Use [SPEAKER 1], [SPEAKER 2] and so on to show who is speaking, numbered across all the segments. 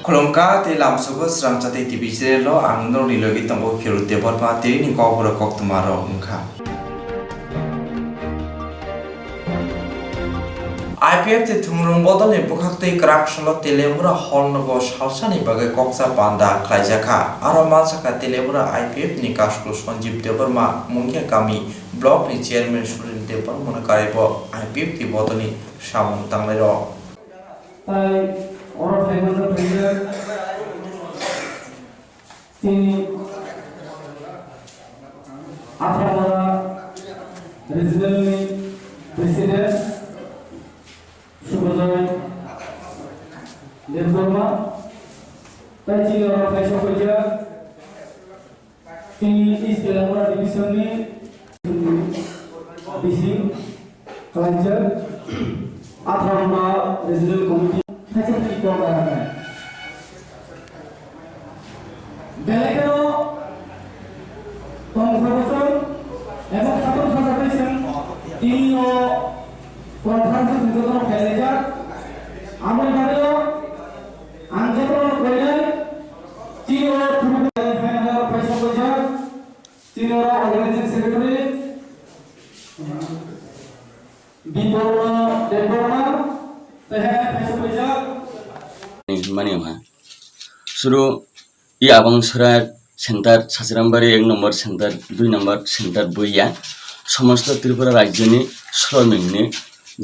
[SPEAKER 1] Kolomka te lamsobo Swrangchati TV serial ang no nilogi tambo khiru te borma te ni Kokborok Koktwma ro ungkha. IPF te thumrung bodol ni bukhakte krakshalo telemura holnogo salsani bagai koksa panda khlaijaka aro mansaka telemura IPF ni kashko Sanjeev Deborma mungkha kami block ni chairman Swrangchati Deborma karibo IPF ti bodoni samung tanglai ro.
[SPEAKER 2] Orang Faimana President তিনি আপনারা regional president সুবজয় Debbarma তাই তিনি ওরা পয়সা কইয়া তিনি east Telangana ডিভিশনে DC collector আপনারা রিজিনাল কমিটি ফ্যাসিলিটি করা হয় বেলেগেও কনফারেন্সন এবং ছাত্র ছাত্রীদের তিনিও কনফারেন্সের যোগদান ফেলেছে আমার ভাইও আন্দোলন করেন তিনিও ফাইনাল পয়সা পয়সা তিনিও অর্গানাইজিং সেক্রেটারি বিপর্ণ দেববর্মা
[SPEAKER 3] মানে শুরু ই আবাংসরা সেন্টার সাচিরামবাড়ি 1 নম্বর সেন্টার 2 নম্বর সেন্টার বইয়া সমস্ত ত্রিপুরা রাজ্যনি শ্রমিকনি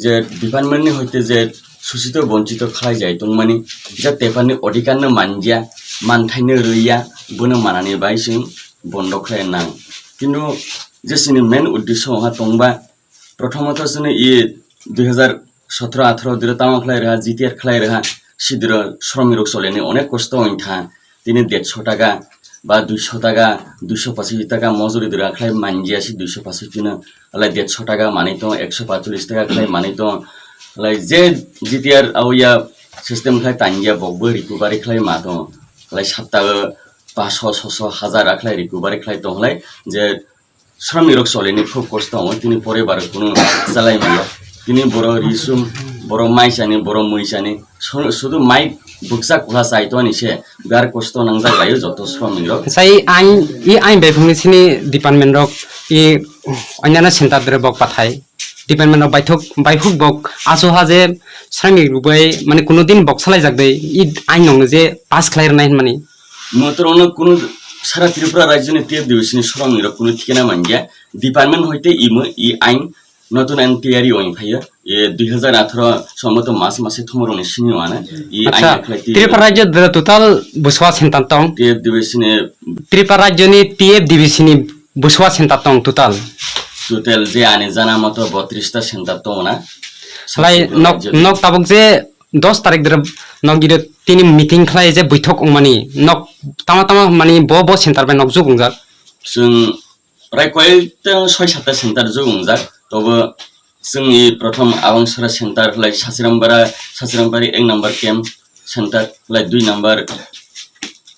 [SPEAKER 3] যে ডিপার্টমেন্টনি হইতে যে শোষিত বঞ্চিত খাই যায় মানে যা তেপানি অধিকারনো মানজিয়া মানথাইনো রইয়া বনো মানানি বাইসিং বন্ধ খায় নাং কিন্তু যে সিনি মেন উদ্দেশ্য হা তংবা প্রথমত সিনি ই 2017-18 দিরে তামা খাই রাহা জিতিয়ার খাই রাহা সিদ্র শ্রমিক চলেনি অনেক কষ্ট হইথা তিনি 150 টাকা বা 200 টাকা 285 টাকা মজুরি দিরা খাই মানজিয়াসি 285 না লাই 150 টাকা মানিত 145 টাকা খাই মানিত লাই যে জিতিয়ার আউয়া সিস্টেম খাই তাঙ্গিয়া বগবো রিকভারি খাই মাতো লাই 7 টাকা 500 600 হাজার খাই রিকভারি খাই তো লাই যে শ্রমিক চলেনি খুব কষ্ট হয় তিনি পরিবার কোনো চালাই মাইয়া তিনি বড় রিসুম বড় মাইসানি বড় মইসানি শুধু মাইক বুকসা কুহা চাইতো নিছে গার কষ্ট নাংজা গায়ো যত শ্রমিক
[SPEAKER 4] সাই আইন বেফুংনিসিনি ডিপার্টমেন্ট রক ই অন্যান্য সেন্টার দরে বক পাঠাই ডিপার্টমেন্ট অফ বাইফুক বক আসোহা যে শ্রমিক রুবাই মানে কোনোদিন বক চালাই যাকদে ই আইন নং যে পাস খাইর নাই মানে
[SPEAKER 3] মাত্র অন্য কোন সারা ত্রিপুরা রাজ্যনি টেপ দিবসিনি শ্রমিক কোনো ঠিকানা মানগিয়া ডিপার্টমেন্ট হইতে ই আইন নতুন আইন তৈরি হই ভাইয়া 2018 সম্মত মাসে থমরনি সিনিওয়ানা ই আইন খাইতি
[SPEAKER 4] ত্রিপুরা রাজ্য টোটাল বসওয়া সেন্টার তং
[SPEAKER 3] টেপ দিবসিনি
[SPEAKER 4] ত্রিপুরা রাজ্যনি টেপ দিবসিনি বসওয়া সেন্টার তং টোটাল
[SPEAKER 3] যে আনে জানা মতো 32টা সেন্টার তো না
[SPEAKER 4] সলাই নক তাবক যে 10 তারিখ ধরে নগিরে তিনি মিটিং খাই যে বৈঠক মানি নক তামা মানি ব সেন্টার বাই নক জুগুংজাক
[SPEAKER 3] जों प्राय कয়েকটা 6-7টা সেন্টার জুগুংজাক তবে जोंनि प्रथम आबांसरा सेन्टार लाई साचिरामबाड़ी 1 नम्बर कैम्प सेन्टार लाई 2 नम्बर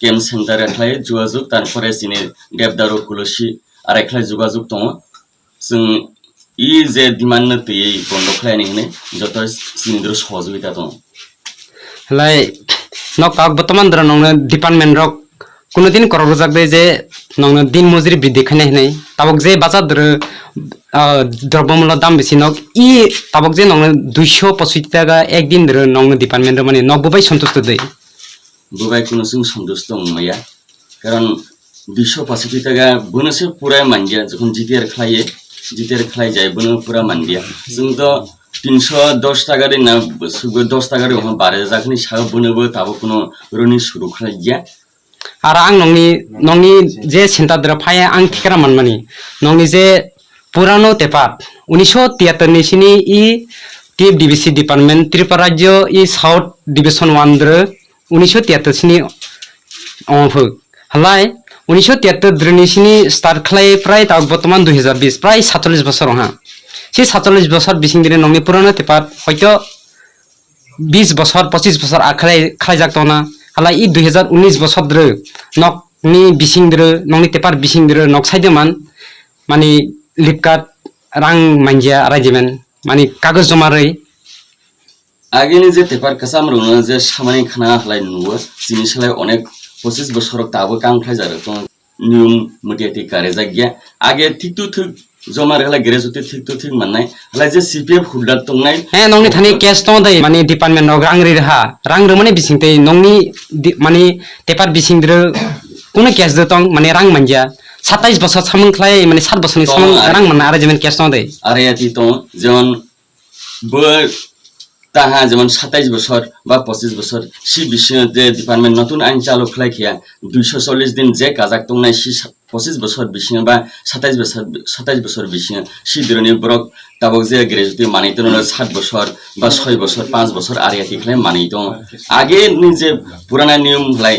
[SPEAKER 3] कैम्प सेन्टार लाई जुगाजुग तारपरे जिनि देबदारो कुलसी आराइखलाय जुगाजुग दङ जों इ जे डिमान्ड तयै बन्द खालायनि हने जत सिनिद्र सहयोगिता दङ
[SPEAKER 4] লাই নক বর্তমান ধরে নং ডিপার্টমেন্ট রক কোনোদিন করব যাকবে যে নং দিন মজুরি বৃদ্ধি খানে নাই তাবক যে বাজার ধরে দ্রব্যমূল্য দাম বেশি নক ই তাবক যে নং 225 টাকা একদিন ধরে নং ডিপার্টমেন্ট মানে নক বুবাই সন্তুষ্ট দেই
[SPEAKER 3] বুবাই কোনো जों সন্তুষ্ট নয়া কারণ 225 টাকা বনসে পুরা মানজিয়া যখন জিতিয়ার খাই যায় বন পুরা মানদিয়া जों তো 310 টাকা রে না 10 টাকা রে বারে যাখনি সাগ বনবো তাবো কোনো রনি শুরু খাই গিয়া
[SPEAKER 4] আর আং নংনি যে সেন্টার ধরে ফাই আং ঠিকানা মানমানি নংনি যে পুরানো তেপাত 1973 नि सिनी इ टिप डिविसी डिपार्टमेंट त्रिपुरा राज्य इ साउथ डिविजन 1 द्र 1973 सिनी अफ हलाय 1973 द्र नि सिनी स्टार्ट खलाय प्राय ता बर्तमान 2020 प्राय 47 বছর हा से 47 বছর बिसिं दिने नंनि पुरानो तेपात हयतो 20 বছর 25 বছর আখলাই जाक्तना हलाय इ 2019 বছর द्र नकनि बिसिं द्र नंनि तेपार बिसिं द्र नक साइदमान माने लिपकाट रां मानजिया रायजोमोन माने कागज जमा रही
[SPEAKER 3] আগেনি যে টেপার কাসাম রুনো যে সামানি খানা হলাই নুও জিনিস হলাই অনেক 25 বছর তাবো কাম খাই যারে তো নিয়ম মতিয়াতি কারে জাগিয়া আগে ঠিক তো ঠিক জমা হলাই গ্রেজুতে ঠিক তো ঠিক মাননাই হলাই যে CPF হুল্ডার তংনাই
[SPEAKER 4] nongni thani cash tong dai mani department nog rang ri ha rang ro mani bising tei nongni mani tepar bising dro kono cash de tong mani rang manja 27 বছর samung khlai mani 7 বছর ni samung rang manna arrangement cash tong dai
[SPEAKER 3] আরে আতি তো যেমন তাহা যেমন 27 বছর বা 25 বছর সি বিষয় যে ডিপার্টমেন্ট নতুন আইন চালু খাইখিয়া 240 দিন যে কাজাক তংনাই সি 25 বছর বিষয় বা 27 বছর বিষয় সি দিরনি ব্রক তাবক যে গ্রেজুয়েট মানিতো 7 বছর বা 6 বছর 5 বছর আরিয়াতি খাই মানিতো আগে নিজে পুরানা নিয়ম লাই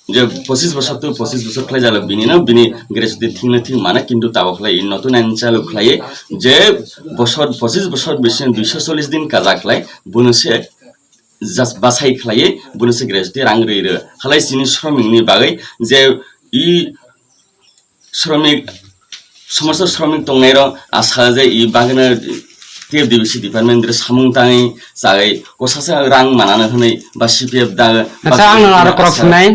[SPEAKER 3] যে 25 বছর তো 25 বছর খাই যালো বিনি গ্রেজুয়েট ঠিক মানে কিন্তু তাবক লাই নতুন আইন চালু খাই যে বছর 25 বছর বিষয় 240 দিন কাজাক লাই বুনসে জাস্ট বাসাই খাইয়ে বুনসে গ্রেজুয়েট রাং রইরে খালাই সিনি শ্রমিকনি বাগै যে ই শ্রমিক সমস্ত শ্রমিক তংনাইর আশা যে ই বাগনা টিএফ ডিবিসি ডিপার্টমেন্ট সামুং তাই জাগাই কসাসা রাং মানাनो হनै বা CPF the
[SPEAKER 4] acha ang aro krok sunai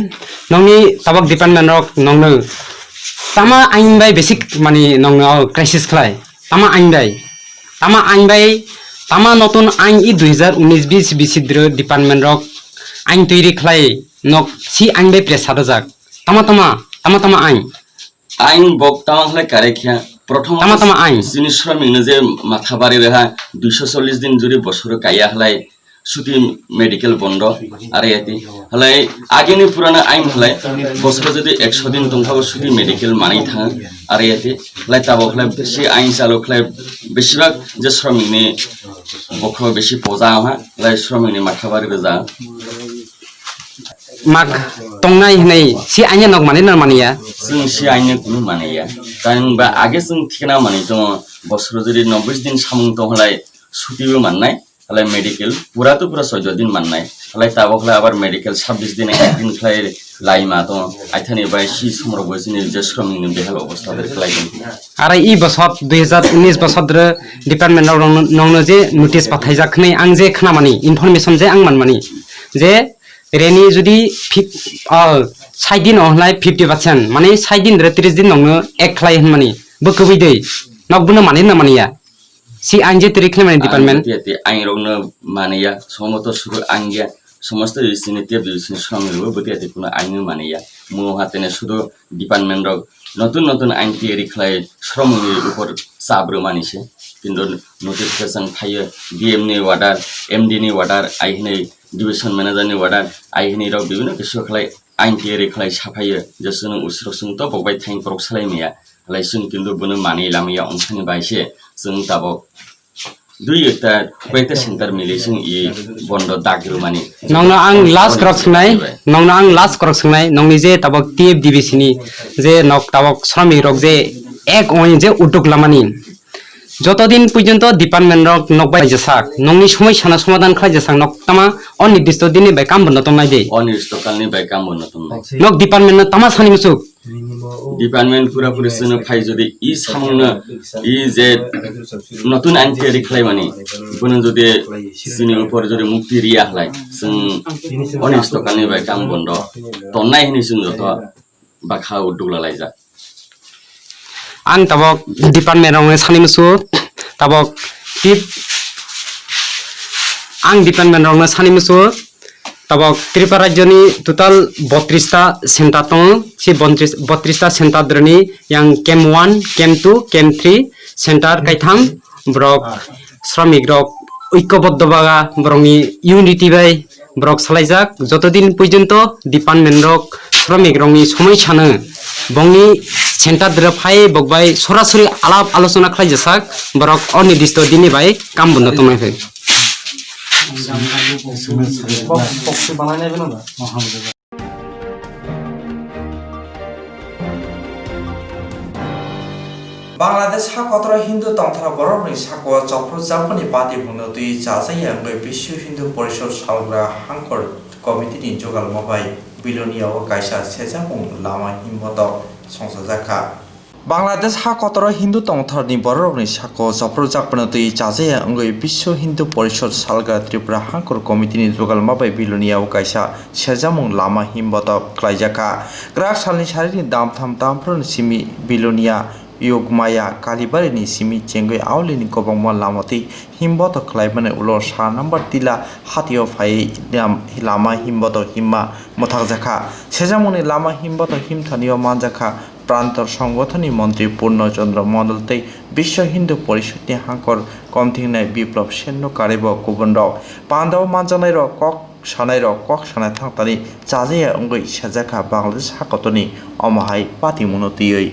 [SPEAKER 4] nongni tabak department rok nongno tama ain bai basic mani nongno crisis khlai tama ain bai tama notun ain i 2019 20 dro department rok ain toiri khlai nok si ain bai pressure jak tama
[SPEAKER 3] আইন বক্তামা হলাই কারেখিয়া প্রথম
[SPEAKER 4] tama ain
[SPEAKER 3] জিনিস শ্রমিক যে মাথা বাড়ি Rhea 240 দিন জুড়ে বছর কাইয়া হলাই ছুটি মেডিকেল বন্ধ আরে এতি হলাই আগেনি পুরানা আইন হলাই বছর যদি 100 দিন তংখাবো ছুটি মেডিকেল মানি থাকা আরে এতি হলাই তাবক হলাই বেশি আইন চালক হলাই বেশিরভাগ যে শ্রমিকনি বক্র বেশি পজা হা হলাই শ্রমিকনি মাথা বাড়ি Reza
[SPEAKER 4] mak tongnai hnai si ain nok mani na mania
[SPEAKER 3] जों सि आइनो कुनु मानिया तानबा आगे जों थिना मानि दङ बसर जरि 90 दिन सामुं तो हलाय छुटिबो माननाय हलाय मेडिकेल पुरा 14 दिन माननाय हलाय ताबखला आबार मेडिकेल 26 दिन एक दिन खलाय लाइमा दङ आइथानि बाय सि समर बसिनि जे श्रमिकनि बेहाल अवस्था खलाय
[SPEAKER 4] आरो इ बसर 2019 बसर डिपार्टमेन्ट नंनो जे नोटिस पाथायजाखनै आं जे खोनामानि इनफरमेशन जे आं मानमानि जे रेनी जुदी 60 दिन हलाय 50% माने 60 दिन र 30 दिन नंनो एक खलाय हनमानि बकबै दै नकबुनो माने ना मानिया सि आंजे तरिखले माने डिपार्टमेन्ट
[SPEAKER 3] याते आइ रौनो मानिया समतो सुरु आंगिया समस्त इसिनि टेप इसिनि श्रमिकबो बतियाते कुनो आइनो मानिया मो हातेने सुरु डिपार्टमेन्ट र नतुन आइन तयारी खलाय श्रमिकनि उपर साब्रो मानिसे किन्तु नोटिफिकेशन फायो डीएम नि वार्डार एमडी नि वार्डार आइहनै डिभिजन मैनेजर नि वार्डार आइहनै र बिभिन्न किसिम खलाय आइन तयारी खलाय साफायो जसनो उसरसुं त बगबाय थाइन प्रक सालायनाया लाइसुन किन्तु बुनो मानि लामिया अंखानि बायसे जों ताबो दुई एकटा कयता सेन्टार मिलेसिं इ बन्द दागिरु मानि
[SPEAKER 4] नंनो आं लास्ट क्रक संनाय नंनि जे ताबक टीएफ डिबिसि नि जे नक ताबक श्रमिक रक जे एक ओइ जे उद्योग लामानि যতদিন পর্যন্ত ডিপার্টমেন্ট রক নকবাই জাসাক নংনি সমস্যানা সমাধান খাই জাসাক নক তামা অনির্দিষ্ট দিনে বাই কাম বন্ধ তংনাই দে
[SPEAKER 3] অনির্দিষ্ট কালনি বাই কাম বন্ধ তংনাই
[SPEAKER 4] নক ডিপার্টমেন্ট তামা সানি মুসুক
[SPEAKER 3] ডিপার্টমেন্ট পুরা পুরি সনো ফাই যদি ই সামুনা ই যে নতুন আইন তৈরি খাই মানি বুনো যদি সিনি উপর যদি মুক্তি রিয়া হলাই जों অনির্দিষ্ট কালনি বাই কাম বন্ধ তংনাই হিনি जों যত বাখা উদ্যোগ লালাইজা
[SPEAKER 4] आं ताबक डिपार्टमेन्ट रंग सानि मुसु ताबक टिप आं डिपार्टमेन्ट रंग सानि मुसु ताबक त्रिपुरा राज्यनि टोटाल 32 टा सेन्टार दं सि 32 टा सेन्टार द्रनि यां केम 1 केम 2 केम 3 सेन्टार काइथाम ब्रक श्रमिक रक ঐক্যবদ্ধ বাগা ব্রংনি ইউনিটি বাই ব্রক সালাইজাক যতদিন পর্যন্ত ডিপার্টমেন্ট রক শ্রমিক রংনি সমস্যানো বংনি সেন্টার দ্র ফাই বকবাই সরাসরি আলাপ আলোচনা খাই জাসাক ব্রক অনির্দিষ্ট দিনে বাই কাম বন্ধ তমাই ফে
[SPEAKER 1] বাংলাদেশ হাকতর হিন্দু তন্ত্র বরফনি সাকো চক্র জাপানি বাদি বুনো দুই জাজাইয়া বিশ্ব হিন্দু পরিষদ সালগ্রা হাঙ্কর কমিটিনি জোগাল মবাই বিলনিয়াও কাইসা সেজামুং লাमा हिम्मत संसाजाखा বাংলাদেশ হাকতর হিন্দু তংথরনি বড়রকনি সাকো জপ্রজাকপনতই চাজে অঙ্গই বিশ্ব হিন্দু পরিষদ সালগা ত্রিপুরা হাঙ্কর কমিটিनि जुगाल माबाय बिलुनियाव कायसा सेजामुं लामा हिमबत क्लाइजाखा ग्राक सालनि सारिनि दामथाम दामफ्रन सिमि बिलुनिया योगमाया कालीबारिनि सिमि चेंगै आवलिनि गोबांमा लामाति हिमबत क्लाइमाने उलो सा नम्बर तिला हातियाव फायै लामा हिमबत हिममा मथाकजाखा सेजामुंनि लामा हिमबत हिमथानियाव मानजाखा प्रांतर संगठननि मंत्री पूर्णचंद्र मंडलतै विश्व हिंदू परिषदनि हांकर कमथिंनाय बिप्लब सेन्न कारेब गुबुनराव पान्दाव मानजानाय र कक सानाय थांतानि चाजेया अंगै सेजाखा बांलादेश हाकतनि अमाहाय पातिमुनतियै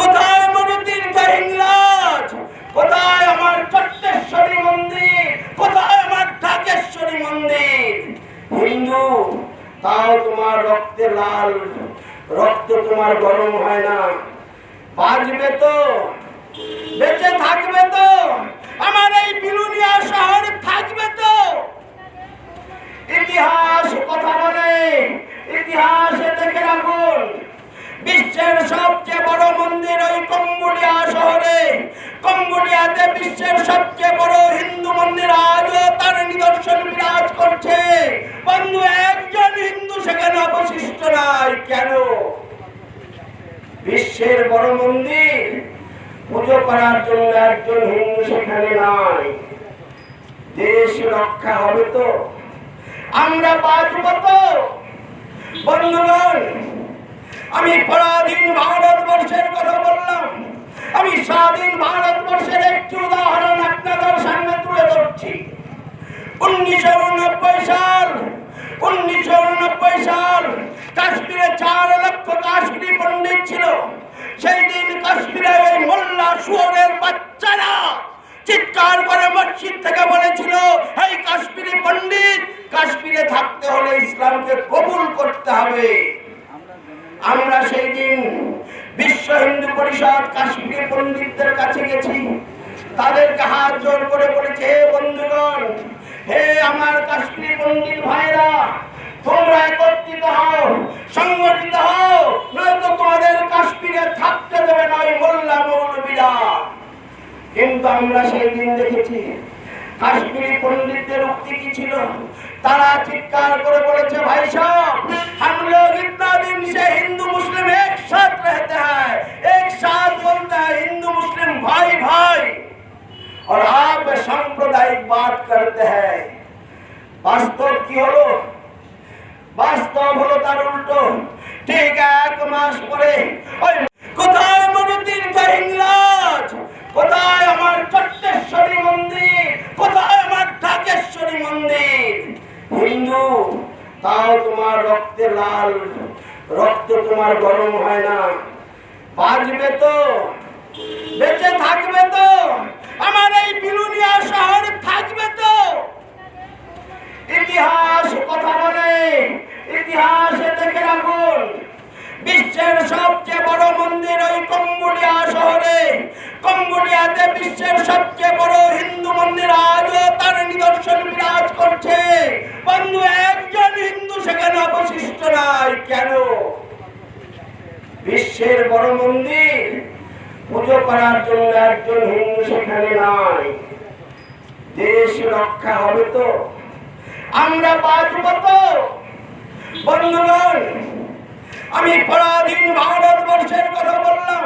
[SPEAKER 5] কোথায় মনুতীর জাহিংলাজ কোথায় আমার চট্টেশ্বরী মন্দির কোথায় আমার ঢাকেশ্বরী মন্দির হিন্দু তাও তোমার রক্তে লাল রক্ত তোমার গরম হয় না বাঁচবে তো বেঁচে থাকবে তো আমার এই বিলুনিয়া শহর থাকবে তো ইতিহাস কথা বলে ইতিহাসে দেখে রাখুন বিশ্বের সবচেয়ে বড় মন্দির ওই কম্বোডিয়া শহরে কম্বোডিয়াতে বিশ্বের সবচেয়ে বড় হিন্দু মন্দির আজও তার নিদর্শন বিরাজ করছে বন্ধু একজন হিন্দু সেখানে অবশিষ্ট নাই কেন বিশ্বের বড় মন্দির পুজো করার জন্য একজন হিন্দু সেখানে নাই দেশ রক্ষা হবে তো আমরা বাঁচব তো বন্ধুগণ আমি পরাধীন ভারতবর্ষের কথা বললাম আমি স্বাধীন ভারতবর্ষের একটি উদাহরণ আপনাদের সামনে তুলে ধরছি 1989 সাল কাশ্মীরে 4 লক্ষ কাশ্মীরি পণ্ডিত ছিল সেই দিন কাশ্মীরে ওই মোল্লা শুয়োরের বাচ্চারা চিৎকার করে মসজিদ থেকে বলেছিল এই কাশ্মীরি পণ্ডিত কাশ্মীরে থাকতে হলে ইসলামকে কবুল করতে হবে আমরা সেই দিন বিশ্ব হিন্দু পরিষদ কাশ্মীরি পণ্ডিতদের কাছে গেছি তাদেরকে হাত জোর করে বলেছে হে বন্ধুগণ হে আমার কাশ্মীরি পণ্ডিত ভাইরা তোমরা একত্রিত হও সংগঠিত হও নয়তো তোমাদের কাশ্মীরে থাকতে দেবে না ওই মোল্লা মৌলবীরা কিন্তু আমরা সেই দিন দেখেছি কাশ্মীরি পণ্ডিতদের উক্তি কি ছিল তারা চিৎকার করে বলেছে ভাই साहब हम लोग इतना दिन से हिंदू मुस्लिम एक साथ रहते हैं एक साथ बोलते हैं हिंदू मुस्लिम भाई भाई और आप सांप्रदायिक बात करते हैं वास्तव की হলো বাস্তব হলো তার উল্টো ঠিক 1 মাস পরে ওই কোথায় মনুতীর জাহিংলাজ কোথায় আমার চট্টেশ্বরী মন্দির কোথায় আমার ঢাকেশ্বরী মন্দির হিন্দু তাও তোমার রক্তে লাল রক্ত তোমার গরম হয় না বাঁচবে তো বেঁচে থাকবে তো আমার এই বিলুনিয়া শহর থাকবে তো ইতিহাস কথা বলে ইতিহাসে দেখে রাখুন বিশ্বের সবচেয়ে বড় মন্দির ওই কম্বোডিয়া শহরে কম্বোডিয়াতে বিশ্বের সবচেয়ে বড় হিন্দু মন্দির আজও তার নিদর্শন বিরাজ করছে বন্ধু একজন হিন্দু সেখানে অবশিষ্ট নাই কেন বিশ্বের বড় মন্দির পুজো করার জন্য একজন হিন্দু সেখানে নাই দেশ রক্ষা হবে তো আমরা বাঁচব তো বন্ধুগণ আমি পরাধীন ভারতবর্ষের কথা বললাম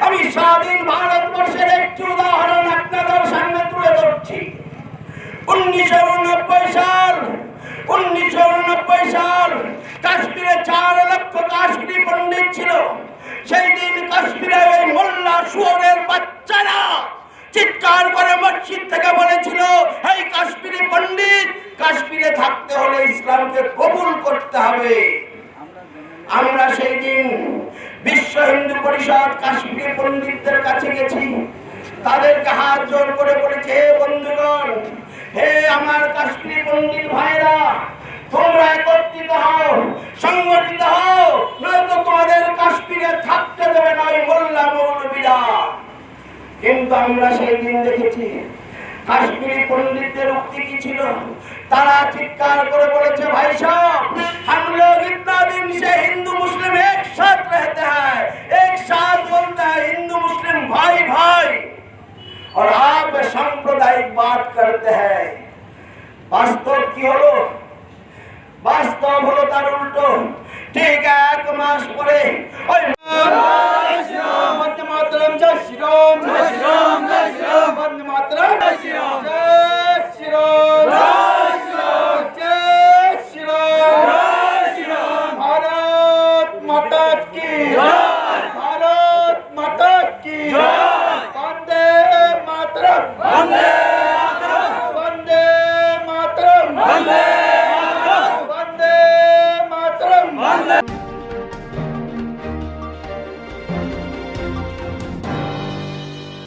[SPEAKER 5] আমি স্বাধীন ভারতবর্ষের একটি উদাহরণ আপনাদের সামনে তুলে ধরছি 1989 সাল কাশ্মীরে 4 লক্ষ কাশ্মীরি পণ্ডিত ছিল সেই দিন কাশ্মীরে ওই মোল্লা শুয়োরের বাচ্চারা চিৎকার করে মসজিদ থেকে বলেছিল এই কাশ্মীরি পণ্ডিত কাশ্মীরে থাকতে হলে ইসলামকে কবুল করতে হবে আমরা সেই দিন বিশ্ব হিন্দু পরিষদ কাশ্মীরি পণ্ডিতদের কাছে গেছি তাদেরকে হাত জোর করে বলেছে হে বন্ধুগণ হে আমার কাশ্মীরি পণ্ডিত ভাইরা তোমরা একত্রিত হও সংগঠিত হও নয়তো তোমাদের কাশ্মীরে থাকতে দেবে না ওই মোল্লা মৌলবীরা কিন্তু আমরা সেই দিন দেখেছি কাশ্মীরি পণ্ডিতদের উক্তি কি ছিল তারা চিৎকার করে বলেছে ভাই साहब हम लोग इतना दिन से हिंदू मुस्लिम एक साथ रहते हैं, एक साथ बोलते हैं हिंदू मुस्लिम भाई भाई, और आप सांप्रदायिक बात करते हैं। वास्तव की हलो, वास्तव हलो तार उल्टो। ठीक है, एक मास परे वंदे मातरम, जय श्री राम, जय श्री राम, जय श्री राम, वंदे मातरम, जय श्री राम, जय श्री राम, जय श्री राम, जय श्री राम, जय श्री राम। भारत माता की जय, भारत माता की जय। वंदे मातरम, वंदे मातरम, वंदे मातरम, वंदे मातरम, वंदे।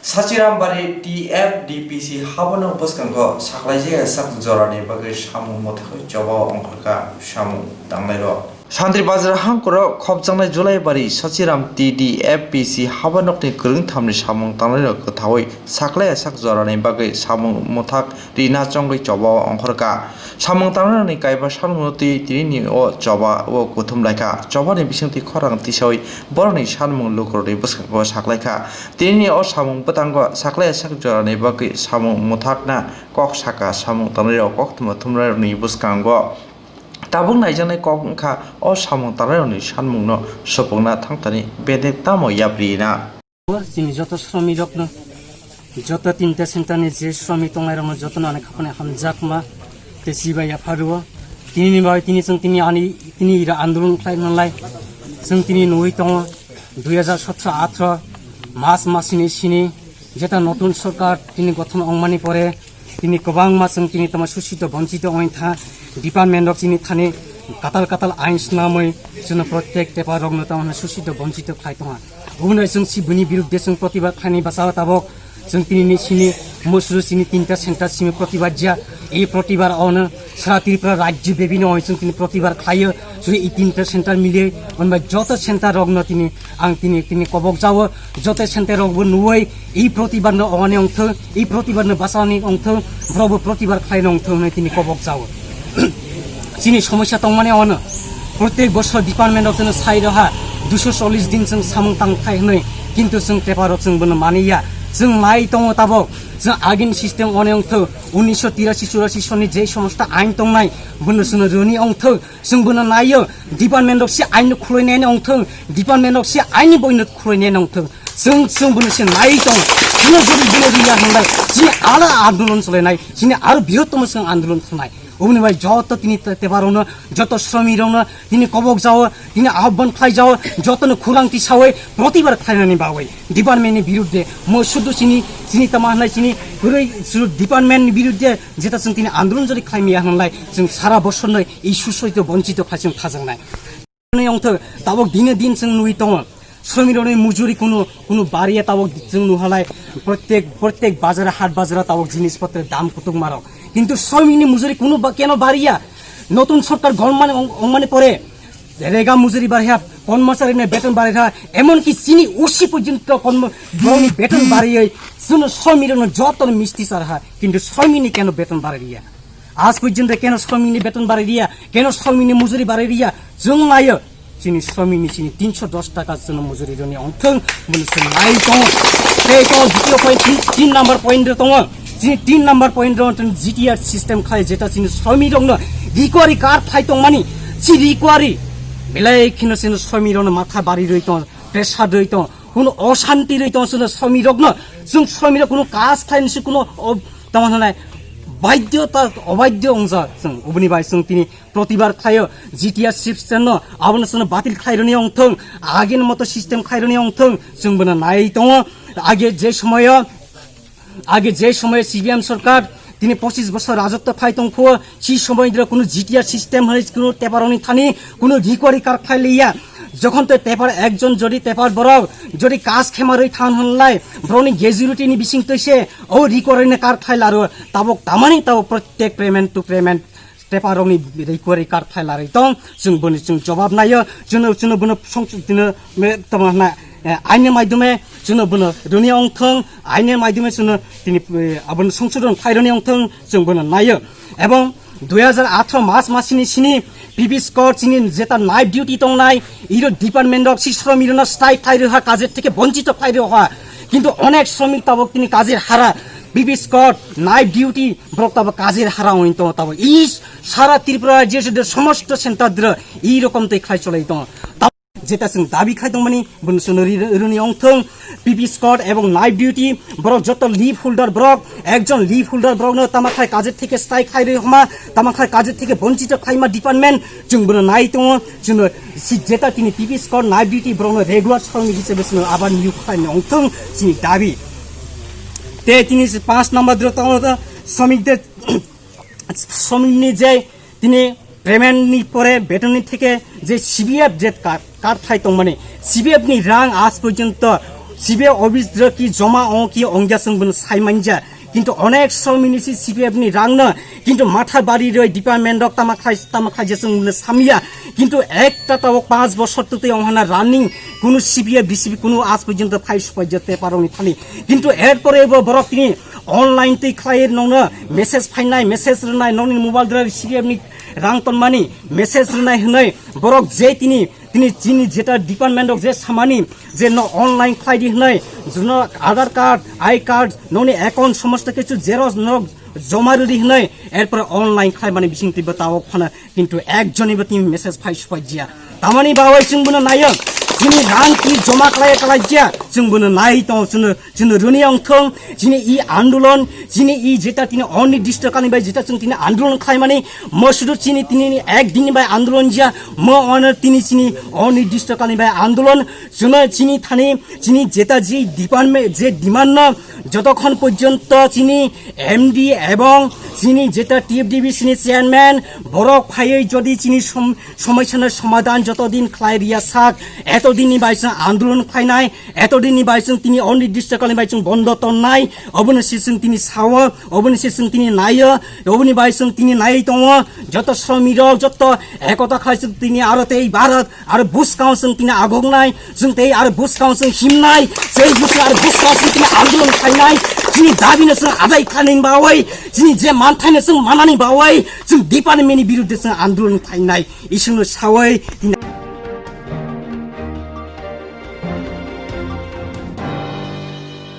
[SPEAKER 1] Sachirambaри TFDPC habano boskango saklaije sak jorani bagai samu mothako jobo ongkhaka samu tanglairo Santri Bazar Hankoro Khopjangnai Julaibari Sachiram TDFPC habanokni krung thamni samung tanglairo kthawai saklaya sak jorani bagai samung mothak rina chonggai jobo ongkhaka samung tangrani kaiba sanmoti tirini o joba o kuthum laika jobani bisingti khorang tisoi boroni sanmung lukroni boskango saklaika tirini o samung batango saklaya sak jorani bagai samung mothakna kok saka samung tanglairo Koktwma thumrani boskango tabung naijane kokha o samung tarayoni sanmungno sopongna thangtani bedek tamo yabrina
[SPEAKER 6] যিনি যত শ্রমিক যত তিনটা সেন্টারনি যে শ্রমিক তংলাইরম যত নানে খাপনে হামজাকমা তে সিবাইয়া ফারুয়া তিনি বাই তিনি जों তিনি আনি তিনি ইরা আন্দোলন খাইনালাই जों তিনি নই তং 2017-18 মাসিনি সিনি যেটা নতুন সরকার তিনি গঠন অংমানি পরে তিনি গোবাং মাসং তিনি তমা সুশিত বঞ্চিত অইথা ডিপার্টমেন্ট অফ তিনি থানে কাতাল আইন নামই जों প্রত্যেক টেপা রগ্ন তমা সুশিত বঞ্চিত খাইতমা गुबुन जों सिबुनि बिरुद्धे जों प्रतिबाद खानि बासाव ताबक जों तिनि सिनि मसरु सिनि तीनटा सेन्टार सिनि प्रतिबाद जा এই प्रतिबाद अन सारा त्रिपुरा राज्य बेबिनो जों तिनि प्रतिबाद खायो जुदि এই तीनटा सेन्टार मिले अनबा जत सेन्टार रग्न तिनि आं तिनि कबक जावो जत सेन्टार रगबो नुवै এই प्रतिबाद न अने अंथ এই प्रतिबाद न बासावनि अंथ ब्रबो प्रतिबाद खायनो अंथ होनै तिनि कबक जावो सिनि समस्या तंमाने अन प्रत्येक बছর डिपार्टमेन्ट अफ जों साइ रहा 240 दिन जों सामं तांखाय होनै किन्तु जों पेपार जों बनो मानिया जों नाय दङ ताबक जों आगिन सिस्टेम अने अंथ 1983-84 सननि जे समस्त आइन दंनाय बनो जों रोनि अंथ जों बनो नायो डिपार्टमेन्ट अफ सि आइन खुलैनायनि अंथ डिपार्टमेन्ट अफ सि आइन बयनो खुलैनायनि अंथ जों बनो सि नाय दं जों जुदि बिया होनलाय जिनि आला आन्दोलन चलायनाय जिनि आरो बृहत्तम जों आन्दोलन चलायनाय उमनि भाई जत तिनि तेबारनो जत श्रमिकनो तिनि कबक जाओ तिनि आह्वान खाइ जाओ जतनो खुरांथि सावै प्रतिबाद खाइनानि बावै डिपार्टमेन्टनि बिरुद्धे म सुदु सिनि तमाहनाय सिनि गुरै डिपार्टमेन्टनि बिरुद्धे जेता जों तिनि आन्दोलन जरि खाइमिया होनलाय जों सारा बছरनो এই সুশৈত বঞ্চিত খাইजों थाजांनाय नै अंथ ताबक दिने दिन जों नुइ दङ শ্রমিকরনি মজুরি কোনো বাড়িয়ে তাবক जों नुहालाय प्रत्येक बाजारे हाट बाजारे ताबक जिनिसपत्रेर दाम कतक मारक কিন্তু শ্রমিকনি মজুরি কোনো কেন বাড়িয়া নতুন সরকার গণমানে পরে রেগা মজুরি বাড়িয়া কর্মচারীর বেতন বাড়িয়া এমনকি চিনি 80 পর্যন্ত কর্মচারী বেতন বাড়িয়ে শুনো শ্রমিকর যত মিষ্টি সারহা কিন্তু শ্রমিকনি কেন বেতন বাড়িয়া আজ পর্যন্ত কেন শ্রমিকনি বেতন বাড়িয়া কেন শ্রমিকনি মজুরি বাড়িয়া जों नायो চিনি শ্রমিকনি চিনি 310 টাকা জন মজুরি রনি অংথং বলছেন নাই তো সেই তো দ্বিতীয় পয়েন্ট 3 নাম্বার পয়েন্ট দङ जिनि 3 number point run GTR system खाय जेता जिनि श्रमिक रन रिकवारी कार्ड फाइ दं मानि सि रिकवारी बेलाय खिनो सिनो श्रमिक रन माथा बारि रइ दं प्रेसार रइ दं कोनो अशान्ति रइ दं सिनो श्रमिक रन जों श्रमिक कोनो काज खाइनसि कोनो तमानाय बाध्यता अबाध्य अंजा जों उबनि बाय जों तिनि प्रतिबाद खायो जीटीआर सिस्टम न आबन सनो बातिल खाइरनि अंथं आगेन मतो सिस्टम खाइरनि अंथं जों बना नाय दं आगे जे समय सीबीएम सरकार তিনি 25 বছর রাজত্ব খাই দংফো সি সময় ধরে কোনো জিটিআর সিস্টেম হলে কোনো টেপারনি থানি কোনো রিকভারি কার্ড খাই লইয়া যখন তো টেপার একজন যদি টেপার বরক যদি কাজ খেমারই থান হনলাই ব্রনি গ্যাজুরিটি নি বিসিং তইছে ও রিকভারি কার্ড খাই লারো তাবক তামানি তাও প্রত্যেক পেমেন্ট টু পেমেন্ট টেপারনি রিকভারি কার্ড খাই লারই দং जों বনি जों জবাব নাইयो जों বনো সংসদ দিনে তমানা আইনের মাধ্যমে जों बनो रोनि अंथं आइनि माध्यमे जों तिनि आबन संशोधन खाइरनि अंथं जों बनो नायो एवं 2018 मार्च मासिनि सिनि पिपि स्कट চিনি যেটা নাইট ডিউটি দंनाय ইরো ডিপার্টমেন্টক সি শ্রমিকরা স্ট্রাইক থাইরোহা কাজের থেকে বঞ্চিত থাইরোহা কিন্তু অনেক শ্রমিক তাবক তিনি কাজের হারা পিপি স্কট নাইট ডিউটি ব্রক তাবক কাজের হারা হইতো তাবক ই সারা ত্রিপুরা রাজ্যের সমস্ত সেন্টারদ্র এই রকম তৈ খাই চলাইতো যেটা जों দাবি খাইদों माने বনসুনরি রুনি অংথং পিপি স্কট এবং নাইট ডিউটি ব্রক যত লিভ হোল্ডার ব্রক একজন লিভ হোল্ডার ব্রক ন তামাখাই কাজের থেকে স্ট্রাইক খাইরে হমা তামাখাই কাজের থেকে বঞ্চিত খাইমা ডিপার্টমেন্ট जों বন নাইতো जों যেটা তিনি পিপি স্কট নাইট ডিউটি ব্রক রেগুলার শ্রমিক হিসেবে আবার নিয়োগ খাই অংথং চিনি দাবি তে তিনি 5 নম্বর দ্রত শ্রমিকদের শ্রমিকনি যে তিনি পেমেন্টনি পরে বেতননি থেকে যে সিবিএফ যে কার্ড থাইতো মানে সিবিএফ नि রাং আজ পর্যন্ত সিবিএফ অফিস কি জমা কি অংজাসং বন সাইমানজা কিন্তু অনেক শ্রমিক সিবিএফ नि রাং না কিন্তু মাথা বাড়ি রই ডিপার্টমেন্ট তামাখাই যেসং সামিয়া কিন্তু একটা তাও 5 বছর তো অহনা রানিং কোন সিবিএফ বিসিবি কোন আজ পর্যন্ত ফাইস পর্যতে পারোনি থানি কিন্তু এরপরে বরক তিনি অনলাইন তে খাইর নং মেসেজ ফাইনাই মেসেজ রনাই নং মোবাইল দ্বারা সিবিএফ नि রাং তনমানি মেসেজ রনাই হনাই বরক যে তিনি চিনি যেটা ডিপার্টমেন্ট যে সামানি যে অনলাইন খাইদি হনাই জুন আধার কার্ড আই কার্ড ননি অ্যাকাউন্ট সমস্ত কিছু জেরক্স নক জমা রেডি হনাই এরপর অনলাইন খাই মানে বিসিং তিব তাও ফানা কিন্তু একজনইব তিনি মেসেজ ফাইস পাইজিয়া তামানি বাওয়াই जों বন নায়ক যিনি রাং কি জমা খালাইজিয়া जों বন নাই তো जों রুনি অংথং যিনি ই আন্দোলন যিনি ই যেটা তিনি অনির্দিষ্টকালীন বাই যেটা তিনি আন্দোলন খাই মানে মসুদ চিনি তিনি একদিন বাই আন্দোলন জিয়া ম অনার তিনি চিনি অনির্দিষ্টকালীন বাই আন্দোলন जों চিনি থানি চিনি যেটা যে ডিপার্টমেন্ট যে ডিমান্ড যতক্ষণ পর্যন্ত চিনি এমডি এবং চিনি যেটা টিএফডিবি চিনি চেয়ারম্যান বরক ফাইয়ে যদি চিনি সমস্যার সমাধান যতদিন খাইরিয়া সাক এতদিনই বাইসং আন্দোলন ফাইনাই এতদিনই বাইসং তিনি অনির্দিষ্টকালীন বাইসং বন্ধ তন্নাই অবনশিসং তিনি সাও অবনশিসং তিনি নায় অবনি বাইসং তিনি নাই দङ যত শ্রমিক যত একতা খাইসং তিনি আরো তেই ভারত আর বুস কাউন্সিল তিনি আগংনাই जों তেই আর বুস কাউন্সিল হিমনাই সেই বুস আর বুস কাউন্সিল তিনি আন্দোলন ফাইনাই যিনি দাবিनो जों আদায় খানিन बावै যিনি যে मानथायनो जों मानानि बावै जों डिपार्टमेन्टनि बिरुद्धে जों आन्दोलन फाइनाय इसोरनो सावै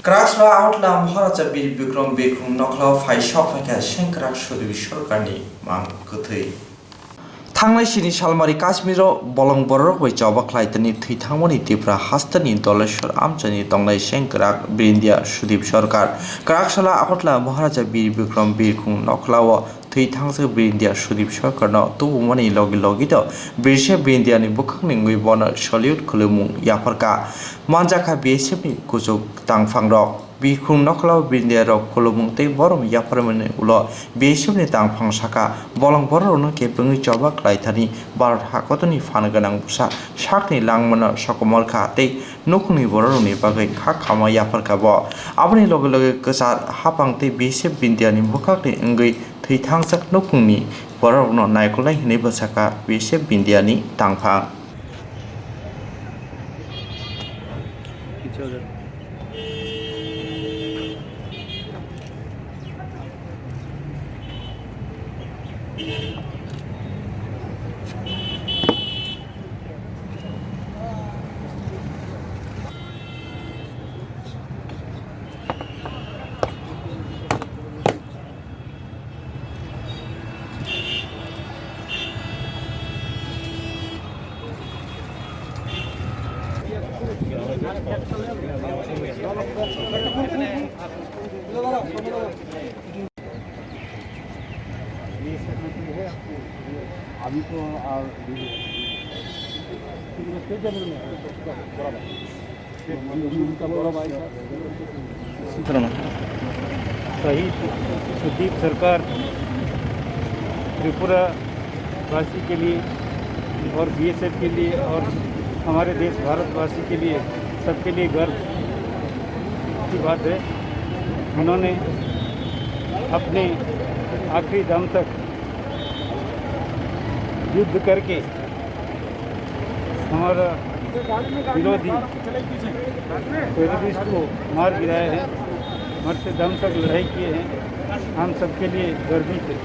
[SPEAKER 1] क्राक्सला आउटला महाराजा बीर बिक्रम बिरखुं नखला फाइसक फाइका सेंक्राक सुदुबि सरकारनि मां गोथै थांनाय सिनि सालमारि काश्मीराव बलं बरक बै जबाख्लायतनि थैथांमोनि तिफ्रा हास्तनि दलेश्वर आमचानि दंनाय सेंक्राक ब्रिन्दिया सुदीप सरकार क्राक्सला आउटला महाराजा बीर बिक्रम बिरखुं नखलाव थैथांसो ब्रिन्दिया सुदीप सरकारनो तुबुमनि लगिद बिरसे ब्रिन्दियानि बुखांनि बन सलिउट खुलुमुं याफरका मानजाखा बिएसएफनि कुजुग तांफांरक बिरखुं नखलाव ब्रिन्दिया रक खुलुमुं तै बरम याफरमनि उल बिएसएफनि तांफां साखा बलं बरनो केबुंनि जबाक लाइथानि भारत हाकतनि फानगोनां बुसा साकनि लांमन सकमलखा तै नखुंनि बरनि बागै खाखामा याफरका ब आबनि लगे गोसार हापां तै बिएसएफ ब्रिन्दियानि बुखाखनि अंगै थैथांजक नखुंनि बरनो नायखलाय हनै बसाखा बिएसएफ ब्रिन्दियानि तांफां
[SPEAKER 7] अभी तो शहीद सुदीप सरकार त्रिपुरा वासी के लिए और बीएसएफ के लिए और हमारे देश भारतवासी के लिए सबके लिए गर्व की बात है। उन्होंने अपने आखिरी दम तक युद्ध करके हमारा विरोधी टेररिस्ट को मार गिराए हैं, मरते दम तक लड़ाई किए हैं। हम सबके लिए गर्वित है।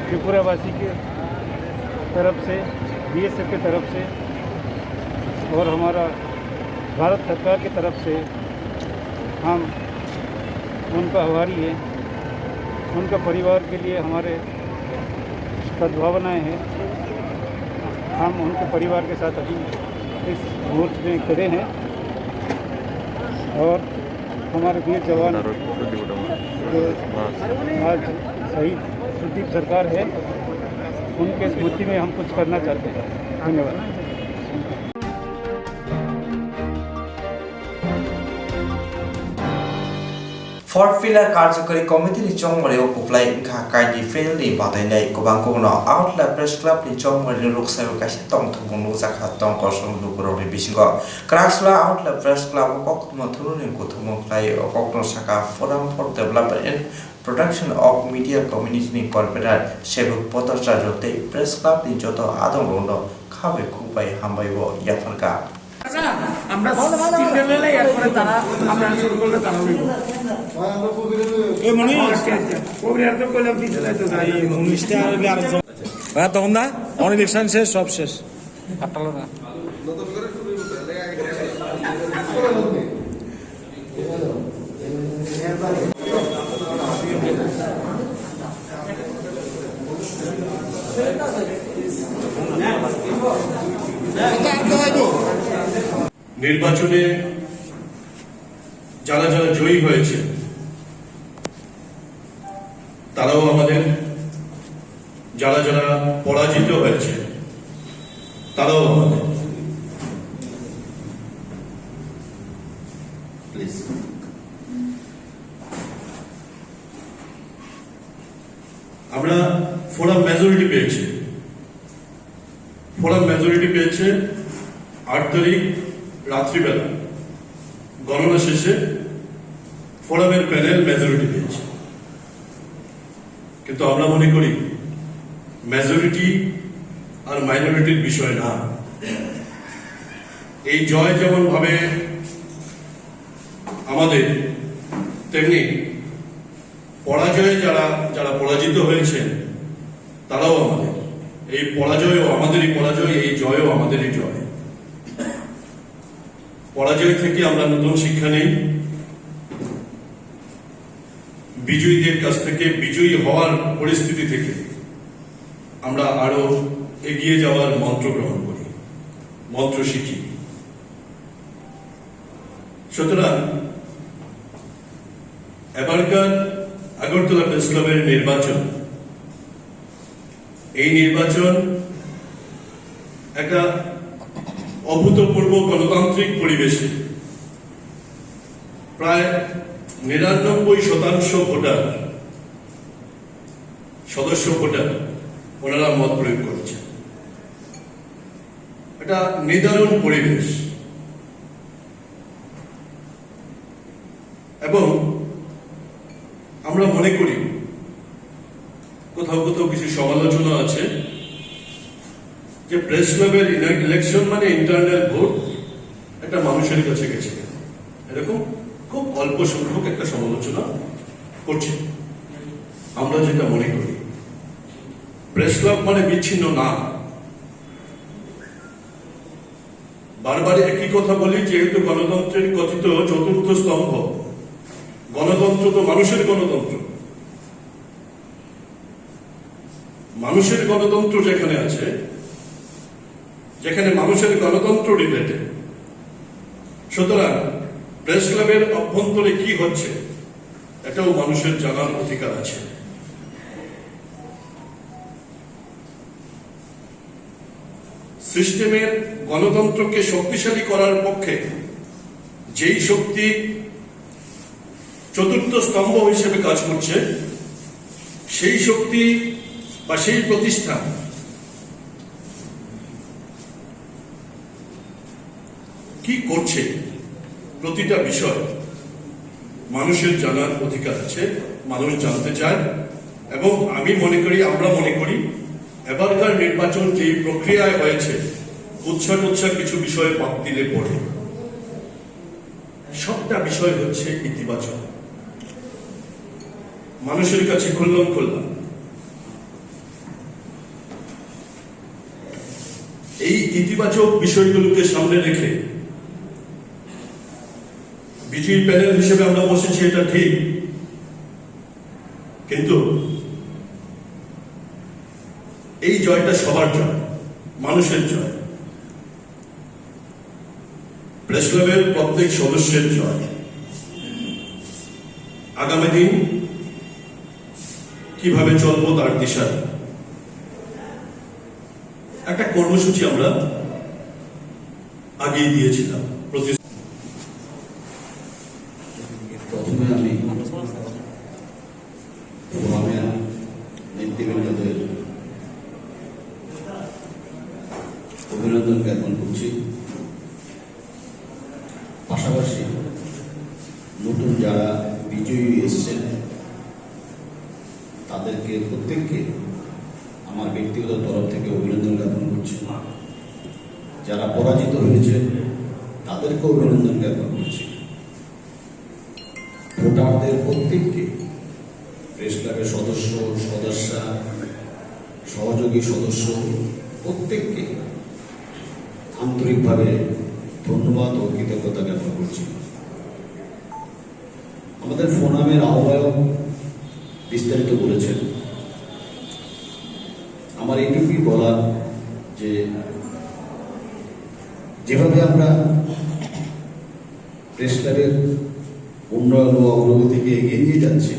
[SPEAKER 7] त्रिपुरावासी के तरफ से, बीएसएफ की तरफ से और हमारा भारत सरकार की तरफ से हम उनका आभारी है। उनका परिवार के लिए हमारे सद्भावनाएं हैं। हम उनके परिवार के साथ अभी इस मुहूर्त में खड़े हैं और हमारे वीर जवान जो आज शहीद सुदीप सरकार है, उनके स्मृति में हम कुछ करना चाहते हैं। धन्यवाद।
[SPEAKER 1] फोर्थ पिलार कार्यकारी कमिटिनि चौमरियाव कुप्लाय इंखा कायदि फेलनि बादायनाय गोबां गुबुनाव आउटलाय प्रेस क्लाबनि चौमरिनि लुकसायाव कायसे तंथुबुं नुजाखा दं कसं लुगुरावनि बिसिङाव क्राक्सला आउटलाय प्रेस क्लाब कोक्टमा थुनुनि गुथुमुख्लाय कोक्टमा साका forum for development and protection of media कम्युनिटिनि कन्भेनार सेबक पतरचा जते प्रेस क्लाबनि जत आदं गौनो खाबे खुबाय हामबायबो याफारका
[SPEAKER 5] আমরা তিনজনে এরপরে তারা আমরা শুরু করলে তারা এই মনে কবিরাজ তো কইলাম দিতে যাইতো তাই 19টা আর আরেকজন তখন না অনেক ইলেকশন শেষ, সব শেষ কাটালো না।
[SPEAKER 8] নির্বাচনে যারা যারা জয়ী হয়েছে তারাও আমাদের, যারা যারা পরাজিত হয়েছে তারাও আমাদের। আমরা ফোরাম মেজরিটি পেয়েছি। ফোরাম মেজরিটি পেয়েছে 8 তারিখ রাত্রিবেলা গণনা শেষে ফোরামের প্যানেল মেজরিটি পেয়েছে। কিন্তু আমরা মনে করি মেজরিটি আর মাইনরিটির বিষয় না। এই জয় যেমন ভাবে আমাদের, তেমনি পরাজয়ে যারা যারা পরাজিত হয়েছেন তারাও আমাদের। এই পরাজয়ও আমাদেরই পরাজয়, এই জয়ও আমাদেরই জয়। পরাজয় থেকে আমরা নতুন শিক্ষা নেই, বিজয়ীদের কাছ থেকে, বিজয়ী হওয়ার পরিস্থিতি থেকে আমরা আরো এগিয়ে যাওয়ার মন্ত্র গ্রহণ করি, মন্ত্র শিখি। সুতরাং এবারকার আগরতলা প্রেস ক্লাবের নির্বাচন, এই নির্বাচন একটা অভূতপূর্ব গণতান্ত্রিক পরিবেশে প্রায় 99% ভোটার, সদস্য ভোটার ওনারা মত প্রয়োগ করেছে। এটা নিদারুণ পরিবেশ এবং আমরা মনে করি কোথাও কোথাও কিছু সমালোচনা আছে যে প্রেস ক্লাবের ইলেকশন মানে ইন্টারনাল ভোট, একটা মানুষের কাছে গেছে, এরকম খুব অল্প সংখ্যক একটা সমালোচনা করছে। আমরা যেটা মনে করি প্রেস ক্লাব মানে বিচ্ছিন্ন না। বারবার একই কথা বলি, যেহেতু গণতন্ত্রের কথিত চতুর্থ স্তম্ভ, গণতন্ত্র তো মানুষের গণতন্ত্র। মানুষের গণতন্ত্র যেখানে আছে, যেখানে মানুষের গণতন্ত্র রিলেটেড, সুতরাং প্রেস ক্লাবের অভ্যন্তরে কি হচ্ছে এটাও মানুষের জানার অধিকার আছে। সিস্টেমের গণতন্ত্রকে শক্তিশালী করার পক্ষে যেই শক্তি চতুর্থ স্তম্ভ হিসেবে কাজ করছে, সেই শক্তি বা সেই প্রতিষ্ঠান কি করছে প্রতিটা বিষয় মানুষের জানার অধিকার আছে, মানুষ জানতে চায়। এবং আমি মনে করি, আমরা মনে করি এবারকার নির্বাচন যে প্রক্রিয়ায় হয়েছে, উৎসাহ কিছু বিষয় বাদ দিলে পড়ে সবটা বিষয় হচ্ছে ইতিবাচক, মানুষের কাছে খুললাম এই ইতিবাচক বিষয়গুলোকে সামনে রেখে বিজয়ী প্যানেল হিসেবে আমরা বসেছি, এটা ঠিক, কিন্তু এই জয়টা সবার জয়, মানুষের জয়, প্রেস ক্লাবের প্রত্যেক সদস্যের জয়। আগামী দিন কিভাবে চলবো তার দিশা একটা কর্মসূচি আমরা আগেই দিয়েছিলাম।
[SPEAKER 9] প্রথমে আমি ফোরামের নেতৃবৃন্দদের অভিনন্দন জ্ঞাপন করছি। পাশাপাশি নতুন যারা বিজয়ী এসছেন তাদেরকে প্রত্যেককে আমার ব্যক্তিগত তরফ থেকে অভিনন্দন জ্ঞাপন করছি। যারা পরাজিত হয়েছে তাদেরকে অভিনন্দন জ্ঞাপন করছি। ভোটারদের প্রত্যেককে, প্রেস ক্লাবের সদস্য, সদস্যা, সহযোগী সদস্য প্রত্যেককে আন্তরিকভাবে ধন্যবাদ ও কৃতজ্ঞতা জ্ঞাপন করছি। আমাদের ফোরামের আহ্বায়ক বিস্তারিত বলেছেন। আমার এইটুকুই বলার যে যেভাবে আমরা প্রেস ক্লাবের উন্নয়ন ও অগ্রগতিকে এগিয়ে নিয়ে যাচ্ছি,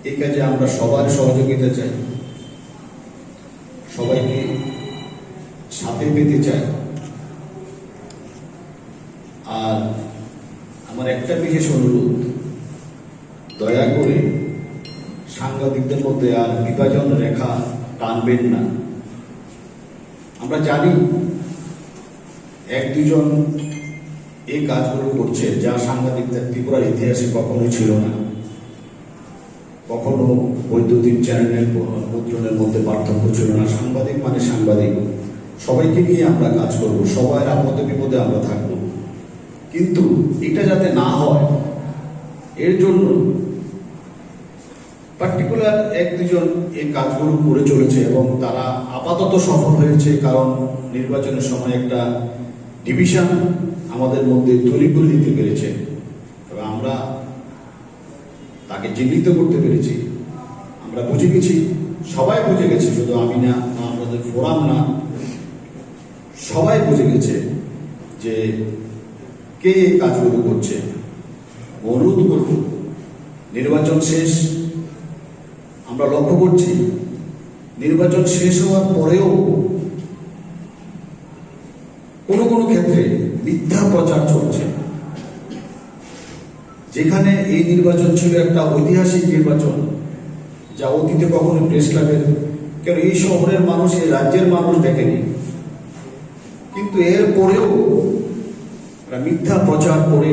[SPEAKER 9] এই কাজে আমরা সবার সহযোগিতা চাই, সবাইকে সাথে পেতে চাই। আর আমার একটা বিশেষ অনুরোধ, দয়া করে সাংবাদিকদের মধ্যে আর বিভাজন রেখা টানবেন না। আমরা জানি এক দুজন এই কাজগুলো করছে যা সাংবাদিকদের ত্রিপুরার ইতিহাসে কখনোই ছিল না। কখনো বৈদ্যুতিক চ্যানেলের মুদ্রণের মধ্যে পার্থক্য ছিল না। সাংবাদিক মানে সাংবাদিক, সবাইকে নিয়ে আমরা কাজ করব, সবার আপদে বিপদে আমরা থাকব। কিন্তু এটা যাতে না হয় এর জন্য পার্টিকুলার এক দুজন এই কাজগুলো করে চলেছে এবং তারা আপাতত সফল হয়েছে, কারণ নির্বাচনের সময় একটা ডিভিশন আমাদের মধ্যে তৈরি করে দিতে পেরেছে এবং আমরা তাকে চিহ্নিত করতে পেরেছি। আমরা বুঝে গেছি, সবাই বুঝে গেছে, শুধু আমি না, আমাদের ফোরাম না, সবাই বুঝে গেছে যে কে এই কাজগুলো করছে। অনুরোধ করব, নির্বাচন শেষ, আমরা লক্ষ্য করছি নির্বাচন শেষ হওয়ার পরেও কোনো কোনো ক্ষেত্রে মিথ্যা প্রচার চলছে। যেখানে এই নির্বাচন ছিল একটা ঐতিহাসিক নির্বাচন, যা অতীতে কখনো প্রেস ক্লাবের, কেন এই শহরের মানুষ, এই রাজ্যের মানুষ দেখেনি, কিন্তু এর পরেও মিথ্যা প্রচার করে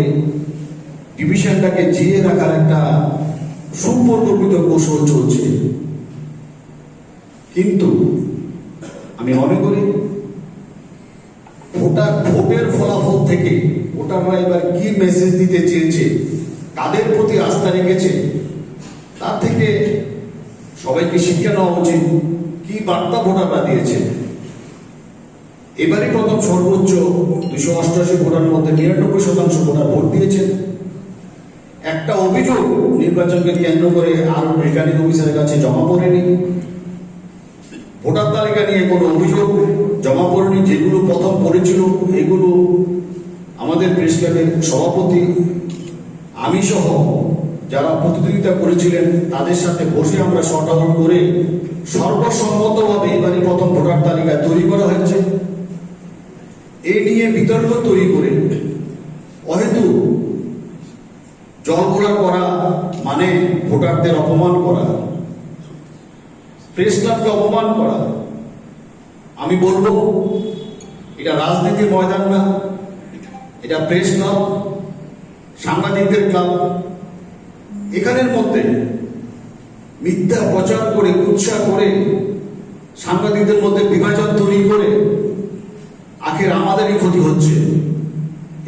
[SPEAKER 9] ডিভিশনটাকে জিয়ে রাখার একটা সুপরিকল্পিত কৌশল চলছে। কিন্তু আমি মনে করি ভোটের ফলাফল থেকে ভোটাররা এবার কি মেসেজ দিতে চেয়েছে, তাদের প্রতি আস্থা রেখেছে, তার থেকে সবাইকে শিক্ষা নেওয়া উচিত কি বার্তা ভোটাররা দিয়েছে। এবারই প্রথম সর্বোচ্চ 288 ভোটারের মধ্যে 99% ভোটার ভোট দিয়েছেন। একটা অভিযোগ নির্বাচনকে কেন্দ্র করে আরো রিটার্নিং অফিসারের কাছে জমা পড়েনি। ভোটার তালিকা নিয়ে কোনো অভিযোগ জমা পড়েনি। যেগুলো প্রথম পড়েছিল এগুলো আমাদের প্রেস ক্লাবের সভাপতি, আমি সহ যারা প্রতিদ্বন্দ্বিতা করেছিলেন তাদের সাথে বসে আমরা শর্ট আউট করে সর্বসম্মতভাবে এবারে প্রথম ভোটার তালিকা তৈরি করা হয়েছে। এই নিয়ে বিতর্ক তৈরি করে অহেতু জলঘোলা করা মানে ভোটারদের অপমান করা, প্রেস ক্লাবকে অপমান করা। আমি বলবো এটা রাজনীতির ময়দান না, এটা প্রেস ক্লাব, সাংবাদিকদের ক্লাব। এখানের মধ্যে মিথ্যা প্রচার করে, উৎসাহ করে, সাংবাদিকদের মধ্যে বিভাজন তৈরি করে আখের আমাদেরই ক্ষতি হচ্ছে।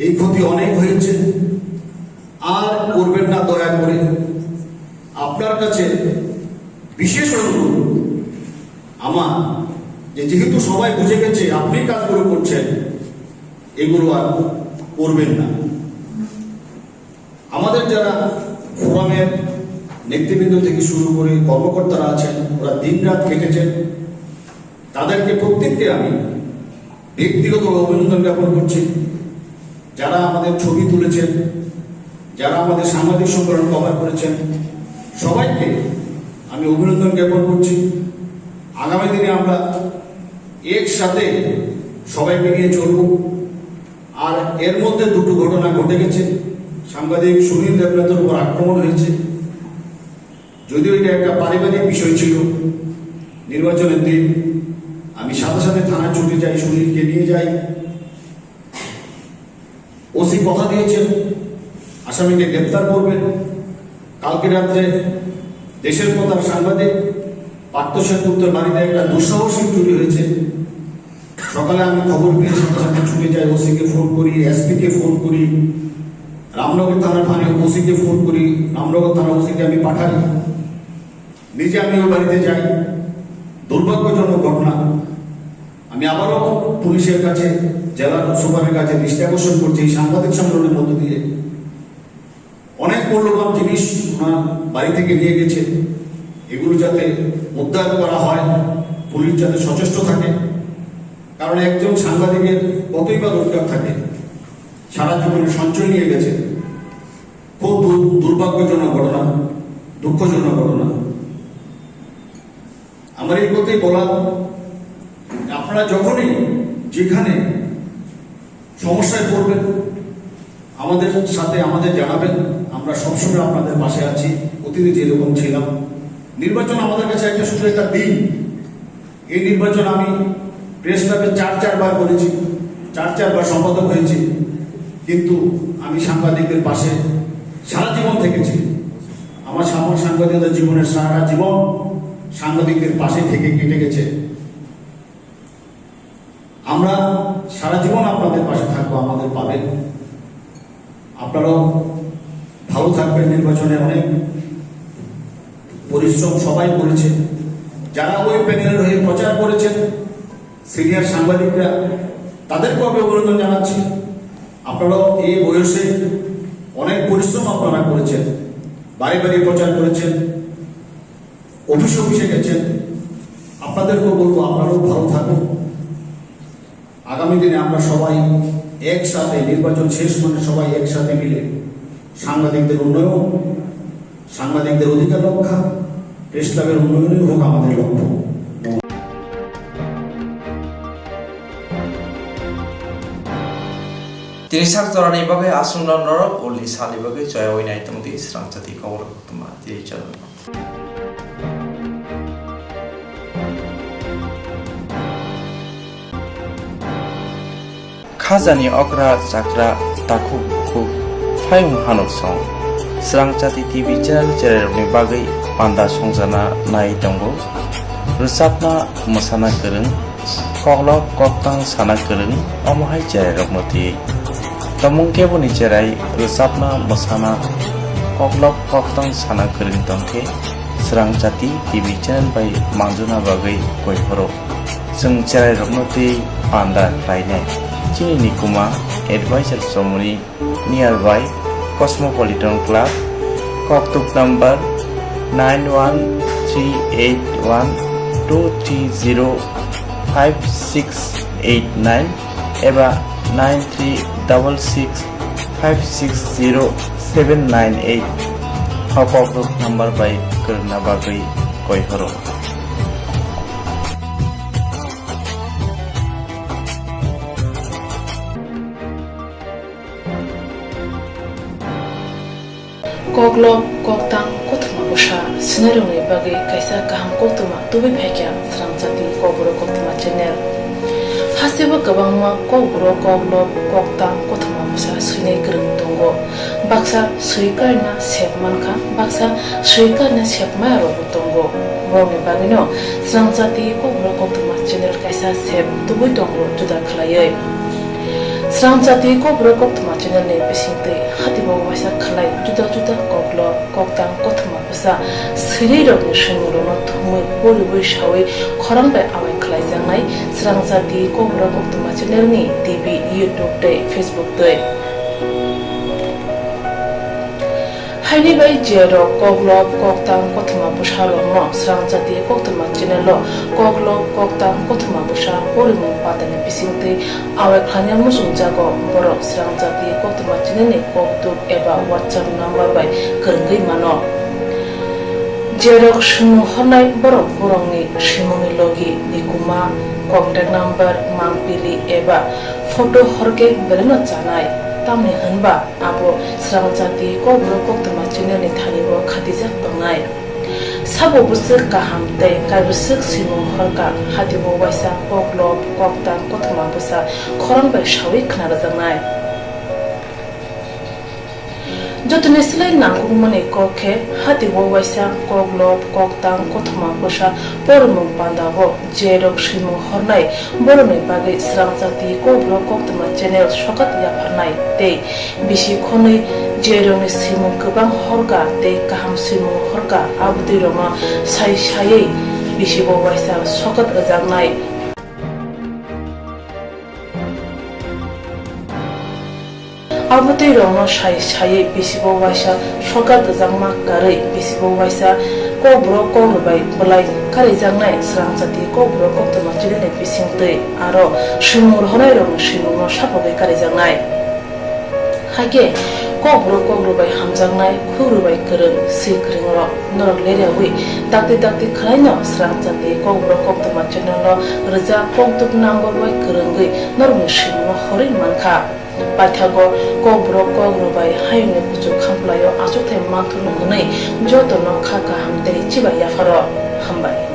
[SPEAKER 9] এই ক্ষতি অনেক হয়েছে, আর করবেন না দয়া করে। আপনার কাছে বিশেষ অনুরোধ আমার, যে যেহেতু সবাই বুঝে গেছে আপনি কাজগুলো করছেন, এগুলো আর করবেন না। আমাদের যারা ফোরামের নেতৃবৃন্দ থেকে শুরু করে কর্মকর্তারা আছেন, ওরা দিন রাত কেটেছেন, তাদেরকে প্রত্যেককে আমি ব্যক্তিগত অভিনন্দন জ্ঞাপন করছি। যারা আমাদের ছবি তুলেছেন, যারা আমাদের সাংবাদিক সম্মেলন কভার করেছেন, সবাইকে আমি অভিনন্দন জ্ঞাপন করছি। আগামী দিনে আমরা একসাথে সবাইকে নিয়ে চলব। আর এর মধ্যে দুটো ঘটনা ঘটে গেছে। সাংবাদিক সুনীল দেবনাথের উপর আক্রমণ হয়েছে, যদিও এটা একটা পারিবারিক বিষয় ছিল। নির্বাচনের দিন আমি সাথে সাথে থানায় ছুটে যাই, সুনীলকে নিয়ে যাই। ওসি কথা দিয়েছেন আসামিকে গ্রেপ্তার করবেন। কালকে রাত্রে দেশের প্রধান সাংবাদিক পার্থ সেনগুপ্তের বাড়িতে একটা দুঃসাহসিক চুরি হয়েছে। সকালে আমি খবর পেয়ে সাথে সাথে ছুটে যাই, ওসিকে ফোন করি, এসপিকে ফোন করি, রামনগর থানার ওসিকে ফোন করি, রামনগর থানার ওসিকে আমি পাঠাই, নিজে আমি ওই বাড়িতে যাই। দুর্ভাগ্যজনক ঘটনা। আমি আবারও পুলিশের কাছে, জেলা সুপারের কাছে দৃষ্টি আকর্ষণ করছি, এই সাংবাদিক সম্মেলনের মধ্য দিয়ে অনেক মূল্যবান জিনিস ওনার বাড়ি থেকে নিয়ে গেছে, এগুলো যাতে উদ্ধার করা হয়, পুলিশ যাতে সচেষ্ট থাকে। কারণ একজন সাংবাদিকের কতই বা দরকার থাকে, সারা জীবনের সঞ্চয় নিয়ে গেছে। খুব দুর্ভাগ্যজনক ঘটনা, দুঃখজনক ঘটনা। আমার এই কথাই বলা, আপনারা যখনই যেখানে সমস্যায় পড়বেন আমাদের সাথে আমাদের জানাবেন। আমরা সবসময় আপনাদের পাশে আছি, অতীতে যেরকম ছিলাম। নির্বাচন আমাদের কাছে একটা শুধু একটা দিন। এই নির্বাচন আমি প্রেস ক্লাবে চারবার করেছি, চারবার সম্পাদক হয়েছি, কিন্তু আমি সাংবাদিকদের পাশে সারা জীবন থেকেছি। আমার সাংবাদিকদের জীবনের সারা জীবন সাংবাদিকদের পাশে থেকে কেটে গেছে। আমরা সারা জীবন আপনাদের পাশে থাকবো, আমাদের পাবেন। আপনারাও ভালো থাকবেন। নির্বাচনে অনেক পরিশ্রম সবাই করেছে, যারা ওই প্যানেলের হয়ে প্রচার করেছেন, সিনিয়র সাংবাদিকরা, তাদেরকেও আমি অভিনন্দন জানাচ্ছি। আপনারাও এই বয়সে অনেক পরিশ্রম আপনারা করেছেন, বাড়ি বাড়ি প্রচার করেছেন, অফিসে গেছেন। আপনাদেরকেও বলবো আপনারাও ভালো থাকুন। আগামী দিনে আমরা সবাই একসাথে, নির্বাচন শেষ মানে সবাই একসাথে মিলে সাংবাদিকদের উন্নয়ন, সাংবাদিকদের অধিকার রক্ষা, প্রেস ক্লাবের উন্নয়নই হোক আমাদের লক্ষ্য।
[SPEAKER 1] তিনি সাকজরানি বাগে আসুনন নরক ওলি সালি বাগে জয় ওইনাই তমদি স্রাংচাতি কবরক কোক্তমা তিরি চরণ। খাজানি অগ্রা চাকরা তাকু খুব ফায়ুং হানুক সং স্রাংচাতি টিভি চ্যানেल চেরারनि बागै पान्दा संजाना नाय दंगो रोजाबना मोसाना गोरों कग्लब कक्तां साना गोरों अमहाय जेरायरकमति तमुंकेबनि जेराय रोजाबना मोसाना कग्लब कक्तां साना गोरों दंखे स्रांचाति टिभि চ্যানেल बाय मांजुना बागै गयहरो जों जेरायरकमति पान्दा लायनाय Chini Nikuma Advisor Somoni nearby Cosmopolitan Club, Koktwma number 913812305689 एबा 9366560798 Kokborok number by Kerna Bagai Koihoro.
[SPEAKER 10] Kokborok Koktwma Koktwma Usha Swrangchati bagai kaisa kaham Koktwma tubi bhaikya Swrangchati Kokborok Koktwma channel hasiba gabangma Kokborok Koktwma Koktwma Usha swinai gorong tongo baksa swikarna sepmankha baksa swikarna sepmayaro tongo rongni bagino Swrangchati Kokborok Koktwma channel kaisa sep tubi tongo juda khlaioi Swrangchati Kokborok Koktwma channel ni bisingtwi hatibo waisa khlai juda Kokborok Koktwma Koktwma Usha swrei rokni swingrokno thumui bori sawi khorang bai awai khlaijangmai Swrangchati Kokborok Koktwma channel ni TV YouTube tei Facebook tei haini bai jero koglop koktang koktwma busha rongno Swrangchati Koktwma channel lo koglop koktang koktwma busha porimung patane bisingte awe khanya musung jago borok Swrangchati Koktwma channel ni koktuk eba WhatsApp number bai kerengei mano jerok sumu honai borok borongni simuni logi nikuma contact number mangpili eba photo horke beleno chanai tamni hanba abo Swrangchati Kokborok Koktwma channel ni thanibo khatijak tongnai sabo busur kaham tei kaibusuk simung horka hatibo waisa koglop koktang koktwma busa khorang bai shawi khnarajangnai jotone silai nangkukmani kokhe hatibo waisa koglop koktang koktwma busa pormung pandago jerok simung hornai boroni bagai Swrangchati Kokborok Koktwma channel sokat yafarnai tei bisi khonui jeroni simung kubang horka tei kaham simung horka abudi roma sai sai bisi bo waisa sokat rajaknai abutui rongno sai sai bisibo waisa sokat jangma karai bisibo waisa Kokborok Kokrobai bulai kari jangnai Swrangchati Kokborok Koktwma channel ni bisingtei aro simur honai rong simurno sapogai kari jangnai hake Kokborok Kokrobai hamjangnai khugrubai kereng sikringro norok lerewi dakti khlaino Swrangchati Kokborok Koktwma channel lo rja koktuk number bai kerengei norokni simurno horin mankha Pathago Kokborok Kokrobai hayungni kuchu khamplayo achukthai manthulu hwnei jotono khaka hamtei chiba yafaro hambai